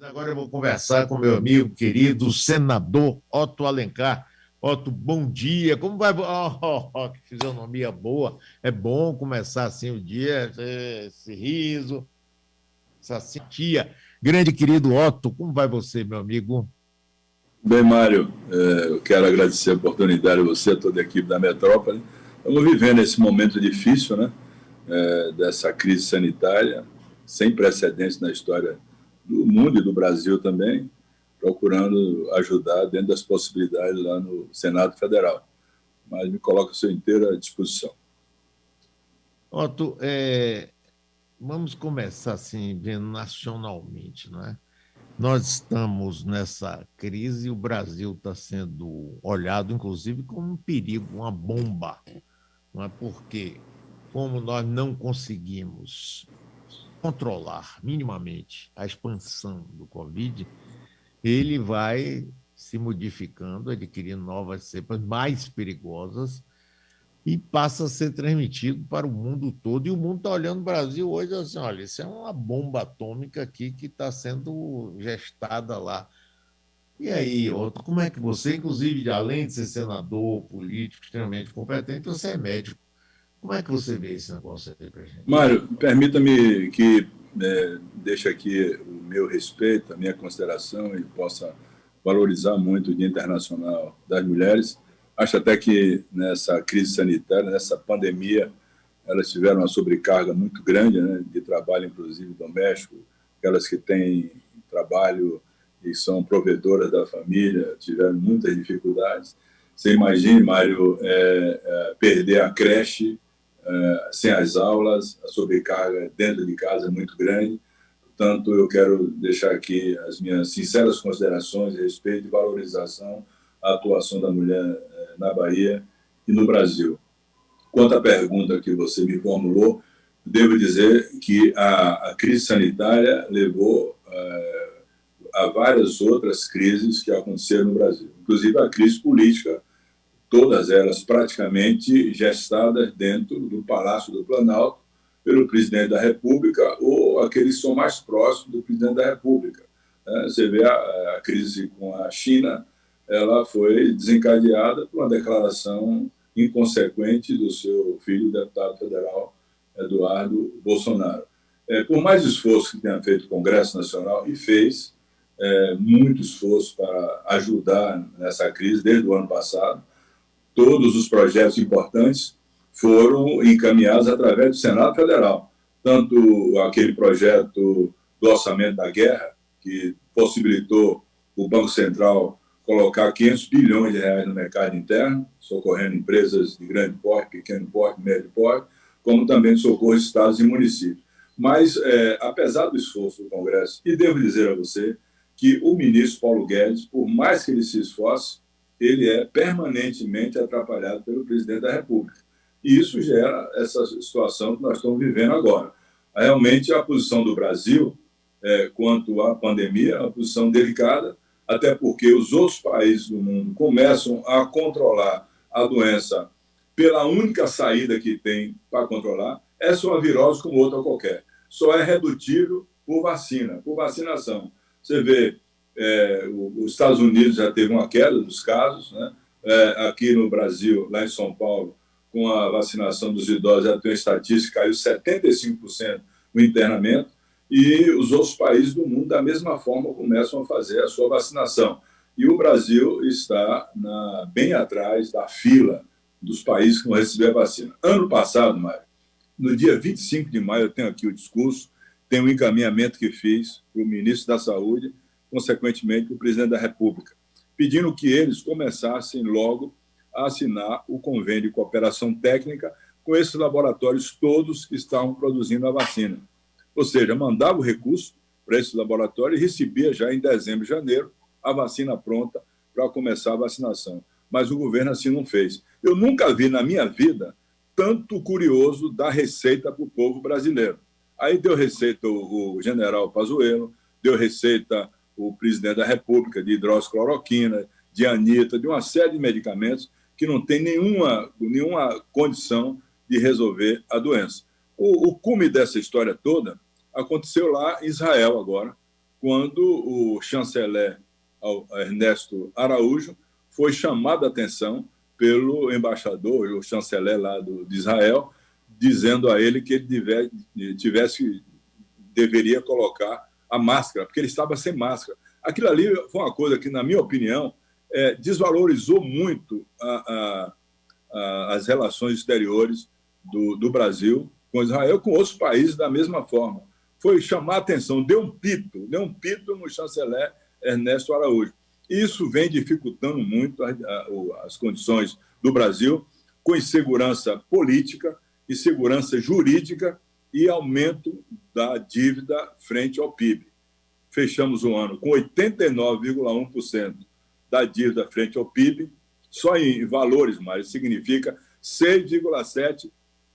Agora eu vou conversar com meu amigo querido, senador Otto Alencar. Otto, bom dia. Como vai? Que fisionomia boa. É bom começar assim o dia, esse riso, essa simpatia. Grande querido Otto, como vai você, meu amigo? Bem, Mário, eu quero agradecer a oportunidade a você, a toda a equipe da Metrópole. Estamos vivendo esse momento difícil, né, dessa crise sanitária, sem precedentes na história do mundo e do Brasil também, procurando ajudar dentro das possibilidades lá no Senado Federal. Mas me coloco à sua inteira disposição. Otto, vamos começar assim, vendo nacionalmente, não é? Nós estamos nessa crise e o Brasil está sendo olhado, inclusive, como um perigo, uma bomba, não é? Porque, como nós não conseguimos controlar minimamente a expansão do Covid, ele vai se modificando, adquirindo novas cepas mais perigosas e passa a ser transmitido para o mundo todo. E o mundo está olhando o Brasil hoje assim: olha, isso é uma bomba atômica aqui que está sendo gestada lá. E aí, outro, como é que você, inclusive, além de ser senador, político, extremamente competente, você é médico? Como é que você vê esse negócio aí para a gente? Mário, permita-me que deixe aqui o meu respeito, a minha consideração e possa valorizar muito o Dia Internacional das Mulheres. Acho até que nessa crise sanitária, nessa pandemia, elas tiveram uma sobrecarga muito grande, né, de trabalho, inclusive doméstico, aquelas que têm trabalho e são provedoras da família, tiveram muitas dificuldades. Você imagine, Mário, perder a creche, sem as aulas, a sobrecarga dentro de casa é muito grande. Portanto, eu quero deixar aqui as minhas sinceras considerações a respeito de valorização à atuação da mulher na Bahia e no Brasil. Quanto à pergunta que você me formulou, devo dizer que a crise sanitária levou a várias outras crises que aconteceram no Brasil, inclusive a crise política, todas elas praticamente gestadas dentro do Palácio do Planalto pelo presidente da República ou aqueles que são mais próximos do presidente da República. Você vê a crise com a China, ela foi desencadeada por uma declaração inconsequente do seu filho, deputado federal, Eduardo Bolsonaro. Por mais esforço que tenha feito o Congresso Nacional, e fez muito esforço para ajudar nessa crise desde o ano passado, todos os projetos importantes foram encaminhados através do Senado Federal. Tanto aquele projeto do orçamento da guerra, que possibilitou o Banco Central colocar 500 bilhões de reais no mercado interno, socorrendo empresas de grande porte, pequeno porte, médio porte, como também de socorro de estados e municípios. Mas, apesar do esforço do Congresso, e devo dizer a você que o ministro Paulo Guedes, por mais que ele se esforce, ele é permanentemente atrapalhado pelo presidente da República. E isso gera essa situação que nós estamos vivendo agora. Realmente, a posição do Brasil quanto à pandemia é uma posição delicada, até porque os outros países do mundo começam a controlar a doença pela única saída que tem para controlar, essa é uma virose como outra qualquer. Só é redutível por vacina, por vacinação. Você vê, os Estados Unidos já teve uma queda dos casos, né? Aqui no Brasil, lá em São Paulo, com a vacinação dos idosos, já tem uma estatística, caiu 75% no internamento, e os outros países do mundo, da mesma forma, começam a fazer a sua vacinação. E o Brasil está bem atrás da fila dos países que vão receber a vacina. Ano passado, Mário, no dia 25 de maio, eu tenho aqui o discurso, tem um encaminhamento que fiz para o ministro da Saúde, consequentemente para o presidente da República, pedindo que eles começassem logo a assinar o convênio de cooperação técnica com esses laboratórios todos que estavam produzindo a vacina. Ou seja, mandava o recurso para esse laboratório e recebia já em dezembro, janeiro, a vacina pronta para começar a vacinação. Mas o governo assim não fez. Eu nunca vi na minha vida tanto curioso dar receita para o povo brasileiro. Aí deu receita o general Pazuello, deu receita o presidente da República de hidroxicloroquina, de anita, de uma série de medicamentos que não tem nenhuma condição de resolver a doença. O cume dessa história toda aconteceu lá em Israel agora, quando o chanceler Ernesto Araújo foi chamado a atenção pelo embaixador, o chanceler lá de Israel, dizendo a ele que ele deveria colocar a máscara, porque ele estava sem máscara. Aquilo ali foi uma coisa que, na minha opinião, desvalorizou muito as relações exteriores do Brasil com Israel, com outros países da mesma forma. Foi chamar a atenção, deu um pito no chanceler Ernesto Araújo. Isso vem dificultando muito as condições do Brasil, com insegurança política, insegurança jurídica e aumento da dívida frente ao PIB. Fechamos o ano com 89,1% da dívida frente ao PIB, só em valores, mas significa 6,7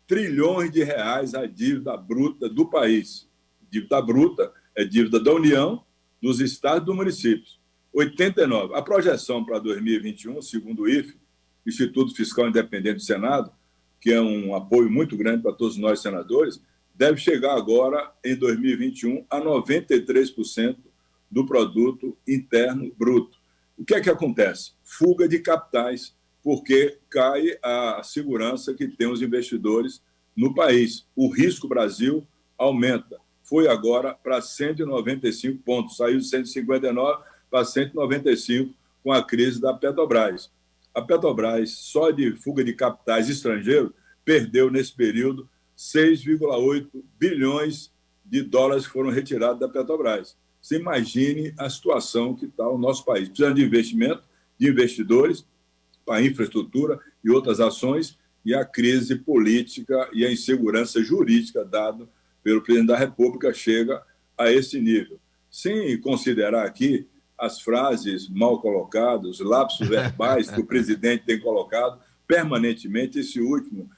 trilhões de reais a dívida bruta do país. Dívida bruta é dívida da União, dos estados e dos municípios. 89. A projeção para 2021, segundo o IFE, Instituto Fiscal Independente do Senado, que é um apoio muito grande para todos nós senadores, deve chegar agora, em 2021, a 93% do produto interno bruto. O que é que acontece? Fuga de capitais, porque cai a segurança que tem os investidores no país. O risco Brasil aumenta. Foi agora para 195 pontos, saiu de 159 para 195 com a crise da Petrobras. A Petrobras, só de fuga de capitais estrangeiros, perdeu nesse período 6,8 bilhões de dólares que foram retirados da Petrobras. Você imagine a situação que está o nosso país. Precisando de investimento, de investidores, para infraestrutura e outras ações, e a crise política e a insegurança jurídica dada pelo presidente da República chega a esse nível. Sem considerar aqui as frases mal colocadas, os lapsos verbais que o presidente tem colocado permanentemente, esse último,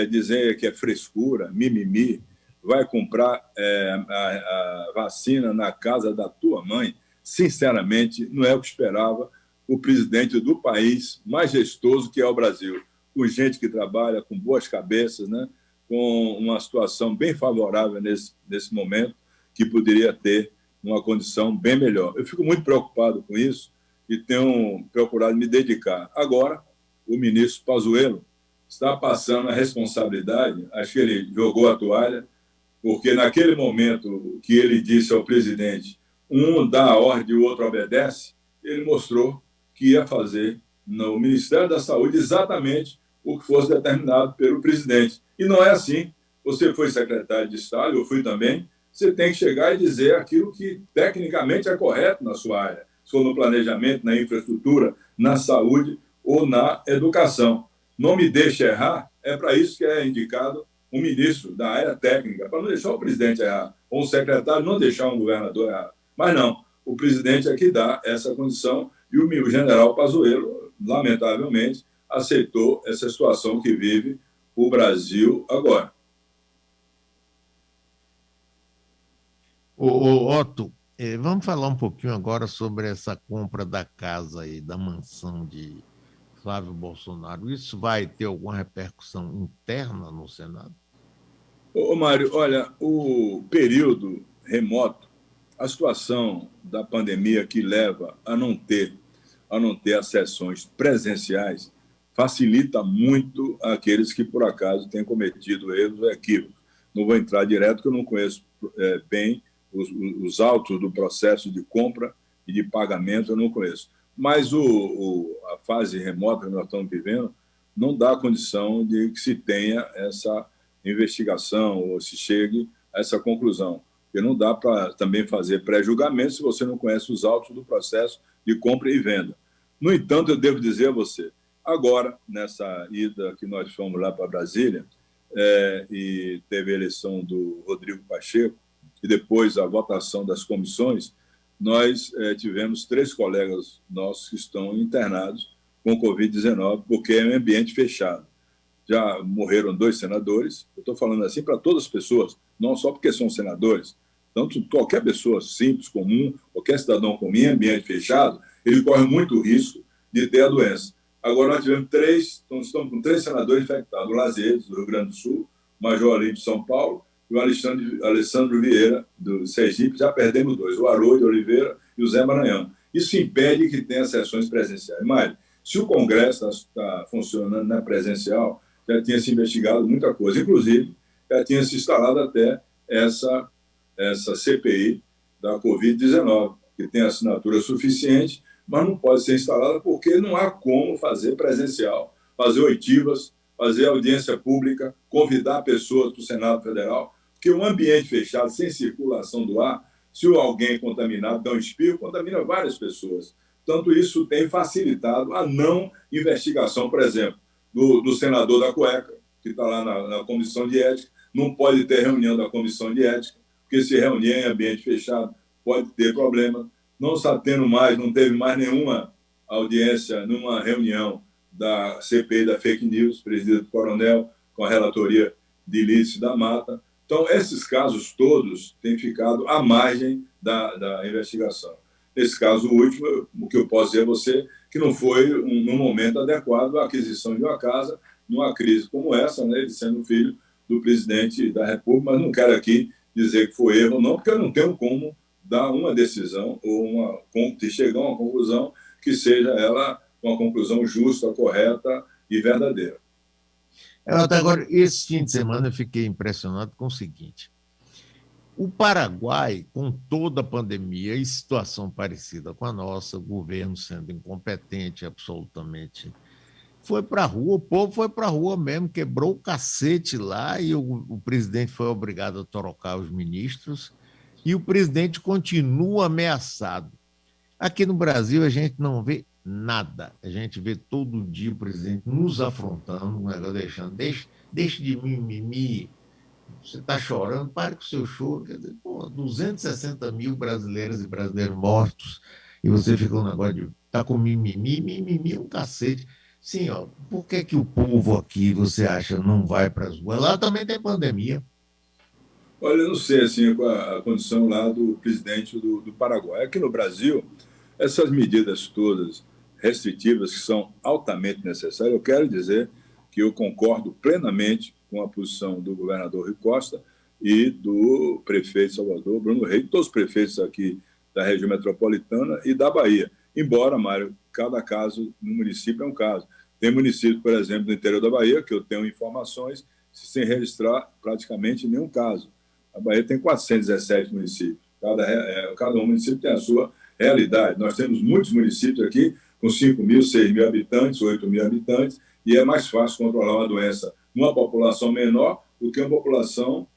dizer que é frescura, mimimi, vai comprar a vacina na casa da tua mãe, sinceramente, não é o que esperava o presidente do país majestoso que é o Brasil, com gente que trabalha com boas cabeças, né? Com uma situação bem favorável nesse momento, que poderia ter uma condição bem melhor. Eu fico muito preocupado com isso e tenho procurado me dedicar. Agora, o ministro Pazuello está passando a responsabilidade, acho que ele jogou a toalha, porque naquele momento que ele disse ao presidente, um dá a ordem e o outro obedece, ele mostrou que ia fazer no Ministério da Saúde exatamente o que fosse determinado pelo presidente. E não é assim. Você foi secretário de Estado, eu fui também, você tem que chegar e dizer aquilo que tecnicamente é correto na sua área, se for no planejamento, na infraestrutura, na saúde ou na educação. Não me deixe errar, é para isso que é indicado um ministro da área técnica, para não deixar o presidente errar, ou um secretário não deixar um governador errar. Mas não, o presidente é que dá essa condição e o general Pazuello, lamentavelmente, aceitou essa situação que vive o Brasil agora. Otto, vamos falar um pouquinho agora sobre essa compra da casa e da mansão de Flávio Bolsonaro. Isso vai ter alguma repercussão interna no Senado? Mário, olha, o período remoto, a situação da pandemia que leva a não ter as sessões presenciais, facilita muito aqueles que, por acaso, têm cometido erros ou equívocos. Não vou entrar direto, porque eu não conheço bem os autos do processo de compra e de pagamento, eu não conheço. Mas a fase remota que nós estamos vivendo não dá condição de que se tenha essa investigação ou se chegue a essa conclusão. Porque não dá para também fazer pré-julgamento se você não conhece os autos do processo de compra e venda. No entanto, eu devo dizer a você, agora, nessa ida que nós fomos lá para Brasília, e teve a eleição do Rodrigo Pacheco, e depois a votação das comissões, nós tivemos 3 colegas nossos que estão internados com Covid-19, porque é um ambiente fechado. Já morreram 2 senadores, eu estou falando assim para todas as pessoas, não só porque são senadores. Tanto qualquer pessoa simples, comum, qualquer cidadão comum em ambiente fechado, ele corre muito risco de ter a doença. Agora nós tivemos 3, então estamos com 3 senadores infectados, o Lazeres, do Rio Grande do Sul, o Major Olímpio de São Paulo, e o Alessandro Vieira, do Sergipe, já perdemos 2, o Haroldo Oliveira e o Zé Maranhão. Isso impede que tenha sessões presenciais. Mas, se o Congresso está funcionando na presencial, já tinha se investigado muita coisa. Inclusive, já tinha se instalado até essa CPI da Covid-19, que tem assinatura suficiente, mas não pode ser instalada porque não há como fazer presencial, fazer oitivas, fazer audiência pública, convidar pessoas para o Senado Federal, porque um ambiente fechado, sem circulação do ar, se alguém contaminado dá um espirro, contamina várias pessoas. Tanto isso tem facilitado a não investigação, por exemplo, do senador da cueca, que está lá na Comissão de Ética, não pode ter reunião da Comissão de Ética, porque se reunir em ambiente fechado pode ter problema. Não está tendo mais, não teve mais nenhuma audiência, numa reunião da CPI da Fake News, presidida do Coronel, com a relatoria de Lídice da Mata. Então, esses casos todos têm ficado à margem da investigação. Nesse caso último, o que eu posso dizer a você que não foi um momento adequado à aquisição de uma casa numa crise como essa, né, ele sendo filho do presidente da República, mas não quero aqui dizer que foi erro ou não, porque eu não tenho como dar uma decisão ou chegar a uma conclusão que seja ela uma conclusão justa, correta e verdadeira. Até agora, esse fim de semana eu fiquei impressionado com o seguinte: o Paraguai, com toda a pandemia e situação parecida com a nossa, o governo sendo incompetente absolutamente, foi para a rua, o povo foi para a rua mesmo, quebrou o cacete lá e o presidente foi obrigado a trocar os ministros e o presidente continua ameaçado. Aqui no Brasil a gente não vê nada, a gente vê todo dia o presidente nos afrontando, deixando, deixe de mimimi, você está chorando, pare com o seu choro. Quer dizer, 260 mil brasileiras e brasileiros mortos, e você fica um negócio de tá com mimimi, um cacete. Sim, ó, por que o povo aqui, você acha, não vai para as ruas? Lá também tem pandemia. Olha, eu não sei assim, qual a condição lá do presidente do Paraguai. Aqui no Brasil, essas medidas todas restritivas, que são altamente necessárias, eu quero dizer que eu concordo plenamente com a posição do governador Rui Costa e do prefeito de Salvador, Bruno Reis, todos os prefeitos aqui da região metropolitana e da Bahia. Embora, Mário, cada caso no município é um caso. Tem município, por exemplo, no interior da Bahia, que eu tenho informações, sem registrar praticamente nenhum caso. A Bahia tem 417 municípios. Cada município tem a sua realidade. Nós temos muitos municípios aqui com 5 mil, 6 mil habitantes, 8 mil habitantes, e é mais fácil controlar uma doença numa população menor do que uma população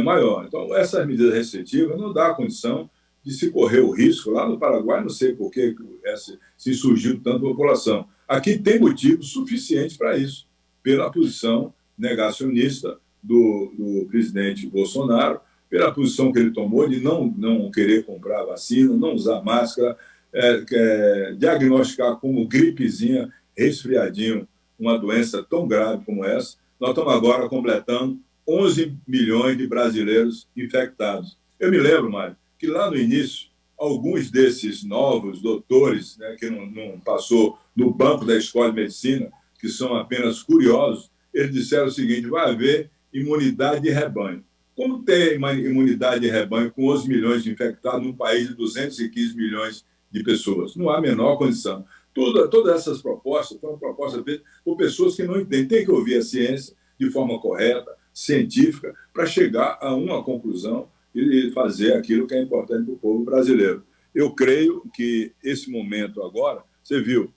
maior. Então, essas medidas restritivas não dão condição de se correr o risco. Lá no Paraguai, não sei por que se surgiu tanta população. Aqui tem motivos suficientes para isso, pela posição negacionista do presidente Bolsonaro, pela posição que ele tomou de não querer comprar vacina, não usar máscara, diagnosticar como gripezinha, resfriadinho, uma doença tão grave como essa. Nós estamos agora completando 11 milhões de brasileiros infectados. Eu me lembro, Mário, que lá no início, alguns desses novos doutores, né, que não passou no banco da escola de medicina, que são apenas curiosos, eles disseram o seguinte: vai haver imunidade de rebanho. Como tem uma imunidade de rebanho com 11 milhões de infectados num país de 215 milhões de pessoas? Não há a menor condição. Todas essas propostas foram propostas feitas por pessoas que não entendem. Tem que ouvir a ciência de forma correta, científica, para chegar a uma conclusão e fazer aquilo que é importante para o povo brasileiro. Eu creio que esse momento agora, você viu,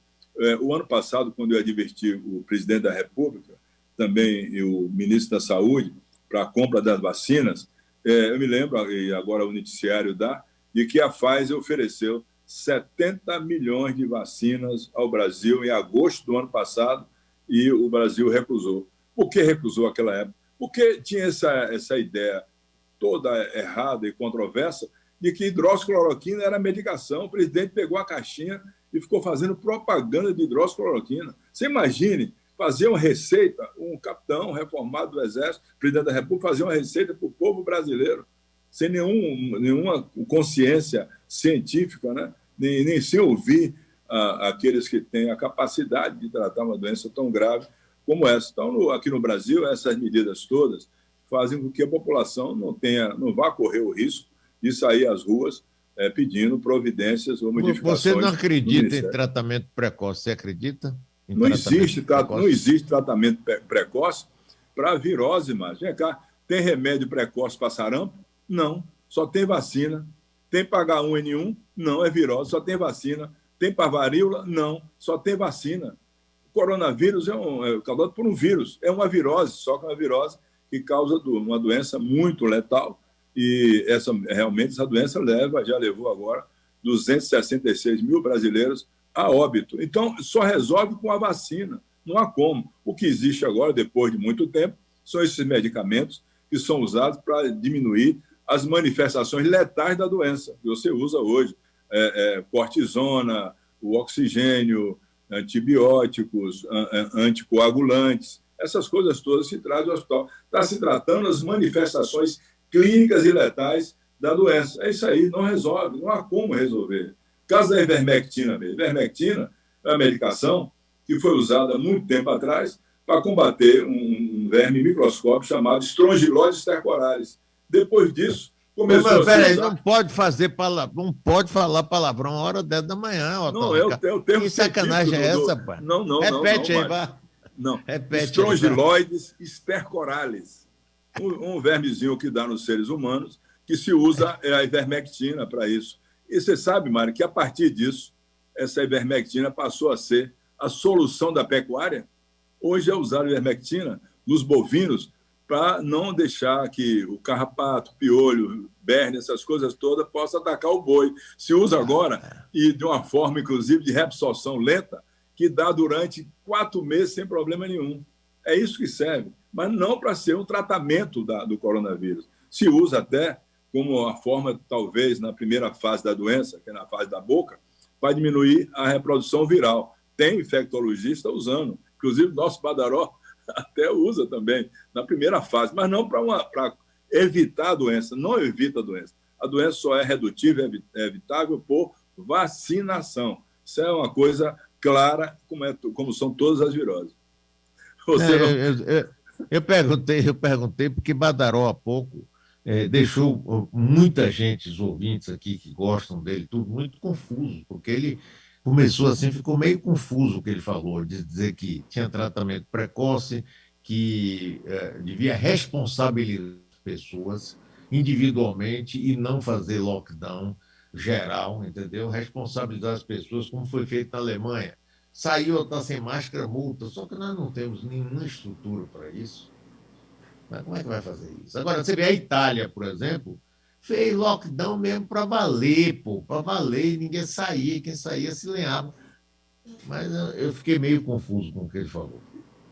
o ano passado, quando eu adverti o presidente da República, também e o ministro da Saúde, para a compra das vacinas, eu me lembro, e agora o noticiário dá, de que a Pfizer ofereceu 70 milhões de vacinas ao Brasil em agosto do ano passado e o Brasil recusou. Por que recusou naquela época? Porque tinha essa ideia toda errada e controversa de que hidroxicloroquina era medicação. O presidente pegou a caixinha e ficou fazendo propaganda de hidroxicloroquina. Você imagine fazer uma receita, um capitão reformado do Exército, presidente da República, fazer uma receita para o povo brasileiro, sem nenhuma consciência científica, né? nem sem ouvir aqueles que têm a capacidade de tratar uma doença tão grave como essa. Então, aqui no Brasil, essas medidas todas fazem com que a população não vá correr o risco de sair às ruas pedindo providências ou modificações. Você não acredita em tratamento precoce? Você acredita? Não existe tratamento precoce para virose, mas vem cá, tem remédio precoce para sarampo? Não, só tem vacina. Tem para H1N1? Não, é virose, só tem vacina. Tem para varíola? Não, só tem vacina. O coronavírus é causado por um vírus, é uma virose, só que é uma virose que causa uma doença muito letal, e realmente essa doença já levou agora 266 mil brasileiros a óbito. Então, só resolve com a vacina, não há como. O que existe agora, depois de muito tempo, são esses medicamentos que são usados para diminuir as manifestações letais da doença, que você usa hoje, cortisona, o oxigênio, antibióticos, anticoagulantes, essas coisas todas se trazem ao hospital. Está se tratando as manifestações clínicas e letais da doença. É isso aí, não resolve, não há como resolver. O caso da ivermectina mesmo. Ivermectina é uma medicação que foi usada há muito tempo atrás para combater um verme microscópico chamado Strongyloides stercoralis. Depois disso, começou a Peraí, não pode falar palavrão a hora 10 da manhã, Otto. Não, é o termo. Que sacanagem é essa, pai? Não. Repete aí, vá. Não. Strongyloides stercoralis. Um vermezinho que dá nos seres humanos, que se usa a ivermectina para isso. E você sabe, Mário, que a partir disso, essa ivermectina passou a ser a solução da pecuária. Hoje é usada a ivermectina nos bovinos para não deixar que o carrapato, piolho, berne, essas coisas todas, possa atacar o boi. Se usa agora, e de uma forma, inclusive, de reabsorção lenta, que dá durante 4 meses sem problema nenhum. É isso que serve, mas não para ser um tratamento do coronavírus. Se usa até como a forma, talvez, na primeira fase da doença, que é na fase da boca, para diminuir a reprodução viral. Tem infectologista usando, inclusive o nosso Badaró até usa também na primeira fase, mas não para evitar a doença, não evita a doença. A doença só é redutível, é evitável por vacinação. Isso é uma coisa clara, como são todas as viroses. Eu perguntei porque Badaró há pouco deixou muita gente, os ouvintes aqui que gostam dele, tudo muito confuso, porque ele começou assim, ficou meio confuso o que ele falou, de dizer que tinha tratamento precoce, que devia responsabilizar as pessoas individualmente e não fazer lockdown geral, entendeu? Responsabilizar as pessoas, como foi feito na Alemanha. Saiu, está sem máscara, multa, só que nós não temos nenhuma estrutura para isso. Mas como é que vai fazer isso? Agora, você vê a Itália, por exemplo, fez lockdown mesmo para valer, para valer, e ninguém saía, quem saía se lenhava. Mas eu fiquei meio confuso com o que ele falou.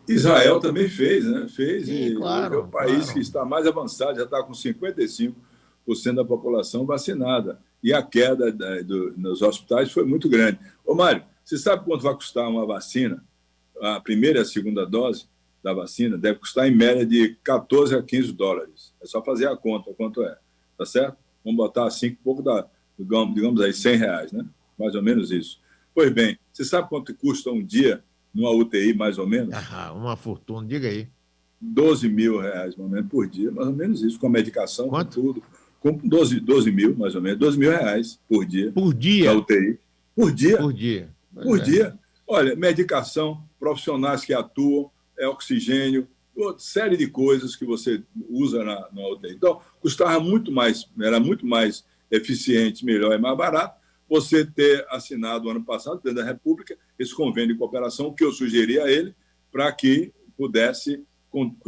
Israel também fez, né? Sim, claro, é o país que está mais avançado, já está com 55% da população vacinada. E a queda nos hospitais foi muito grande. Ô, Mário, você sabe quanto vai custar uma vacina? A primeira e a segunda dose da vacina deve custar em média de 14 a 15 dólares. É só fazer a conta, quanto é. Tá certo? Vamos botar assim, pouco digamos aí, R$100, né? Mais ou menos isso. Pois bem, você sabe quanto custa um dia numa UTI, mais ou menos? Uma fortuna, diga aí. R$12 mil, mais ou menos, por dia, mais ou menos isso, com a medicação, quanto? Com tudo. Com 12 mil, mais ou menos, R$12 mil por dia. Por dia? Na UTI. Por dia. Por dia. Por dia. Olha, medicação, profissionais que atuam, oxigênio, outra série de coisas que você usa na UTI. Então, custava muito mais, era muito mais eficiente, melhor e mais barato você ter assinado ano passado, o presidente da República, esse convênio de cooperação que eu sugeri a ele para que pudesse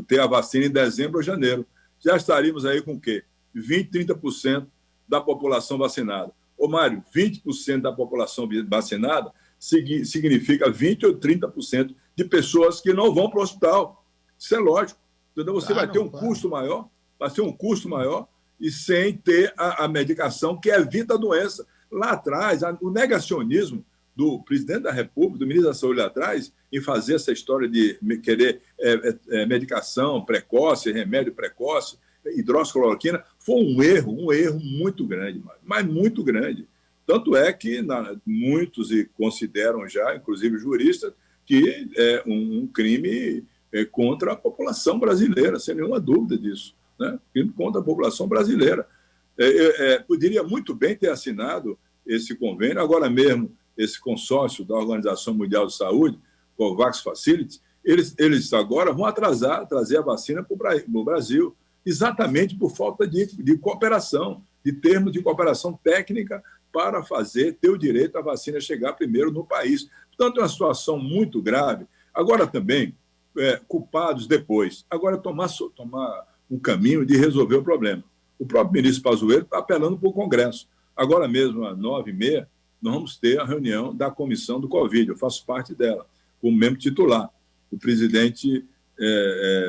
ter a vacina em dezembro ou janeiro. Já estaríamos aí com o quê? 20%, 30% da população vacinada. Ô, Mário, 20% da população vacinada significa 20% ou 30% de pessoas que não vão para o hospital. Isso é lógico. Entendeu? Você vai ter um custo maior, vai ser um custo maior e sem ter a medicação que evita a doença. Lá atrás, o negacionismo do presidente da República, do ministro da Saúde lá atrás, em fazer essa história de querer medicação precoce, remédio precoce, hidroxicloroquina, foi um erro muito grande, mas muito grande. Tanto é que muitos consideram já, inclusive juristas, que é um crime contra a população brasileira, sem nenhuma dúvida disso. né? Crime contra a população brasileira. Poderia muito bem ter assinado esse convênio, agora mesmo esse consórcio da Organização Mundial de Saúde, COVAX Facility, eles agora vão trazer a vacina para o Brasil, exatamente por falta de cooperação, de termos de cooperação técnica para ter o direito à vacina chegar primeiro no país. Portanto, é uma situação muito grave. Agora também, culpados depois. Agora tomar um caminho de resolver o problema. O próprio ministro Pazuello está apelando para o Congresso. Agora mesmo, às 9h30, nós vamos ter a reunião da comissão do Covid. Eu faço parte dela, como membro titular. O presidente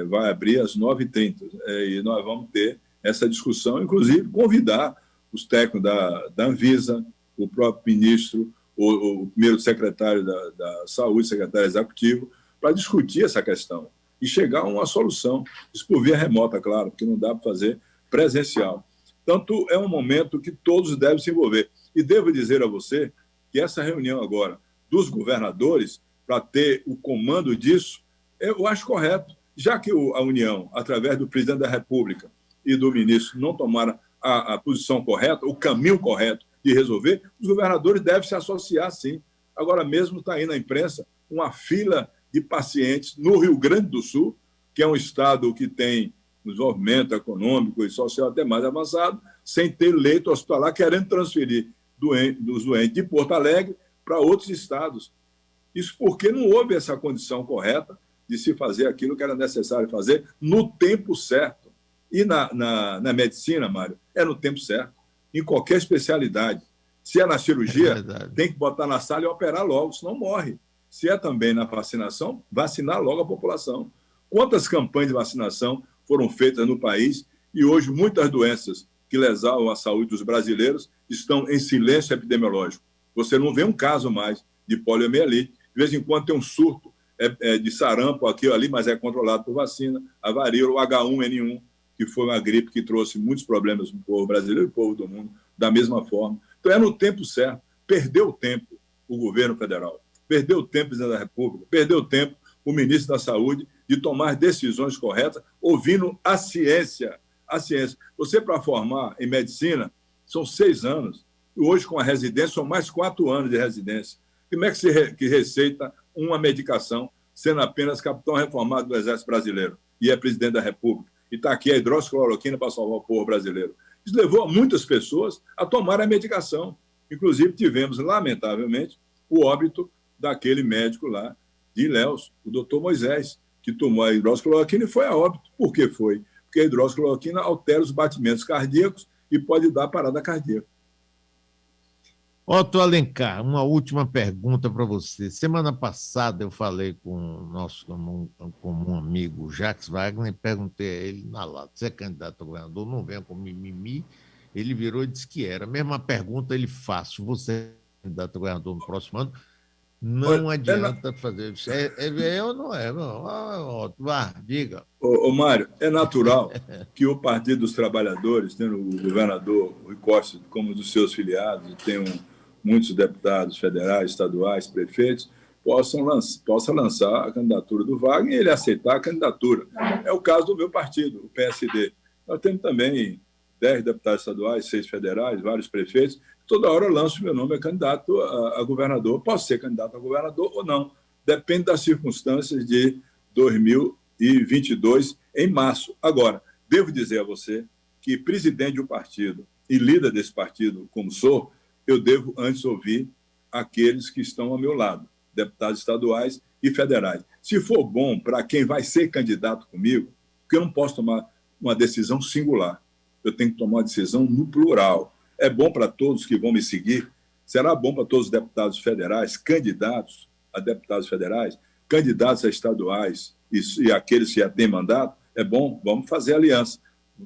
vai abrir às 9h30 e nós vamos ter essa discussão, inclusive convidar os técnicos da Anvisa, o próprio ministro, o primeiro secretário da Saúde, secretário executivo, para discutir essa questão e chegar a uma solução. Isso por via remota, claro, porque não dá para fazer presencial. Portanto, é um momento que todos devem se envolver. E devo dizer a você que essa reunião agora dos governadores, para ter o comando disso, eu acho correto. Já que a União, através do presidente da República e do ministro, não tomaram a posição correta, o caminho correto de resolver, os governadores devem se associar, sim. Agora mesmo está aí na imprensa uma fila de pacientes no Rio Grande do Sul, que é um estado que tem desenvolvimento econômico e social até mais avançado, sem ter leito hospitalar, querendo transferir dos doentes de Porto Alegre para outros estados. Isso porque não houve essa condição correta de se fazer aquilo que era necessário fazer no tempo certo. E na medicina, Mário, é no tempo certo, em qualquer especialidade. Se é na cirurgia, tem que botar na sala e operar logo, senão morre. Se é também na vacinação, vacinar logo a população. Quantas campanhas de vacinação foram feitas no país e hoje muitas doenças que lesavam a saúde dos brasileiros estão em silêncio epidemiológico. Você não vê um caso mais de poliomielite. De vez em quando tem um surto de sarampo aqui ou ali, mas é controlado por vacina. A varíola, o H1N1, que foi uma gripe que trouxe muitos problemas para o povo brasileiro e para o povo do mundo, da mesma forma. Então, é no tempo certo. Perdeu tempo o governo federal, perdeu o tempo o presidente da República, perdeu o tempo o ministro da Saúde de tomar decisões corretas, ouvindo a ciência. A ciência. Você, para formar em medicina, são 6 anos. E hoje, com a residência, são mais 4 anos de residência. Como é que se receita uma medicação, sendo apenas capitão reformado do Exército Brasileiro e é presidente da República? E está aqui a hidroxicloroquina para salvar o povo brasileiro. Isso levou muitas pessoas a tomar a medicação. Inclusive, tivemos, lamentavelmente, o óbito daquele médico lá de Ilhéus, o doutor Moisés, que tomou a hidroxicloroquina e foi a óbito. Por que foi? Porque a hidroxicloroquina altera os batimentos cardíacos e pode dar parada cardíaca. Otto Alencar, uma última pergunta para você. Semana passada eu falei com o nosso comum amigo Jacques Wagner e perguntei a ele na lata: você é candidato a governador? Não venha com mimimi. Ele virou e disse que era. A mesma pergunta ele faz: você é candidato a governador no próximo ano? Não adianta fazer isso. É ou não é? Não. Otto, vá, diga. Ô Mário, é natural que o Partido dos Trabalhadores, tendo o governador Rui Costa como um dos seus filiados, e tenham muitos deputados federais, estaduais, prefeitos, possa lançar a candidatura do Wagner e ele aceitar a candidatura. É o caso do meu partido, o PSD. Nós temos também 10 deputados estaduais, 6 federais, vários prefeitos. Toda hora eu lanço meu nome a candidato a governador. Posso ser candidato a governador ou não. Depende das circunstâncias de 2022, em março. Agora, devo dizer a você que presidente de um partido e líder desse partido, como sou, eu devo antes ouvir aqueles que estão ao meu lado, deputados estaduais e federais. Se for bom para quem vai ser candidato comigo, porque eu não posso tomar uma decisão singular, eu tenho que tomar uma decisão no plural. É bom para todos que vão me seguir? Será bom para todos os deputados federais, candidatos a deputados federais, candidatos a estaduais e aqueles que já têm mandato? É bom, vamos fazer aliança.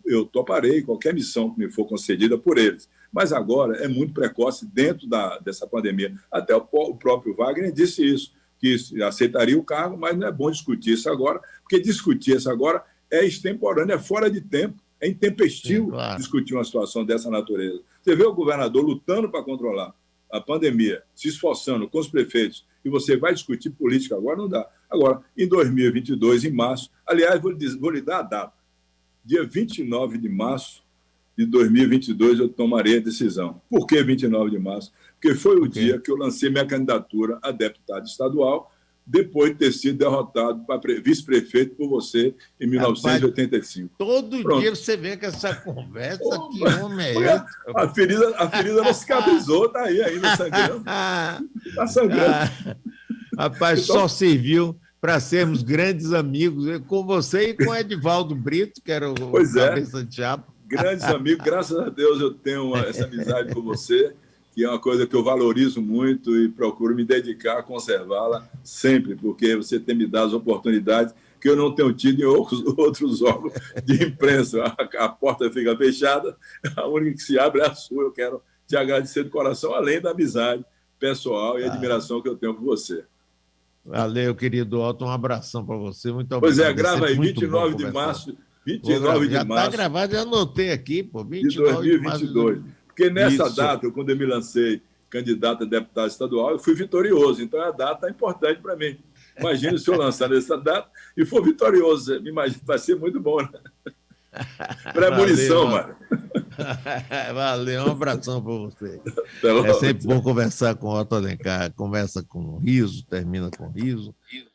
Eu toparei qualquer missão que me for concedida por eles. Mas agora é muito precoce dentro dessa pandemia. Até o próprio Wagner disse isso, que aceitaria o cargo, mas não é bom discutir isso agora, porque discutir isso agora é extemporâneo, é fora de tempo, é intempestivo. Sim, claro. Discutir uma situação dessa natureza. Você vê o governador lutando para controlar a pandemia, se esforçando com os prefeitos, e você vai discutir política agora? Não dá. Agora, em 2022, em março, aliás, vou lhe dar a data. dia 29 de março de 2022 eu tomarei a decisão. Por que 29 de março? Porque foi o dia que eu lancei minha candidatura a deputado estadual, depois de ter sido derrotado para vice-prefeito por você em 1985. Todo dia você vem com essa conversa, que homem é esse? A ferida não cicatrizou, está aí ainda sangrando. Está sangrando. Rapaz, então, só serviu para sermos grandes amigos com você e com o Edivaldo Brito, que era o cabeça de chapa. Grandes amigos, graças a Deus eu tenho essa amizade com você, que é uma coisa que eu valorizo muito e procuro me dedicar a conservá-la sempre, porque você tem me dado as oportunidades que eu não tenho tido em outros órgãos de imprensa. A porta fica fechada, a única que se abre é a sua. Eu quero te agradecer de coração, além da amizade pessoal e admiração que eu tenho por você. Valeu, querido Otto, um abração para você, muito obrigado. Pois é, grava aí, 29 de março, 29 de março. Já está gravado, já anotei aqui, pô, 29 de 2022. Porque nessa data, quando eu me lancei candidato a deputado estadual, eu fui vitorioso, então a data é importante para mim. Imagina se eu lançar nessa data e for vitorioso, vai ser muito bom, né? Pré-munição, mano. Valeu, um abração para você. É sempre bom conversar com o Otto Alencar, conversa com riso, termina com riso.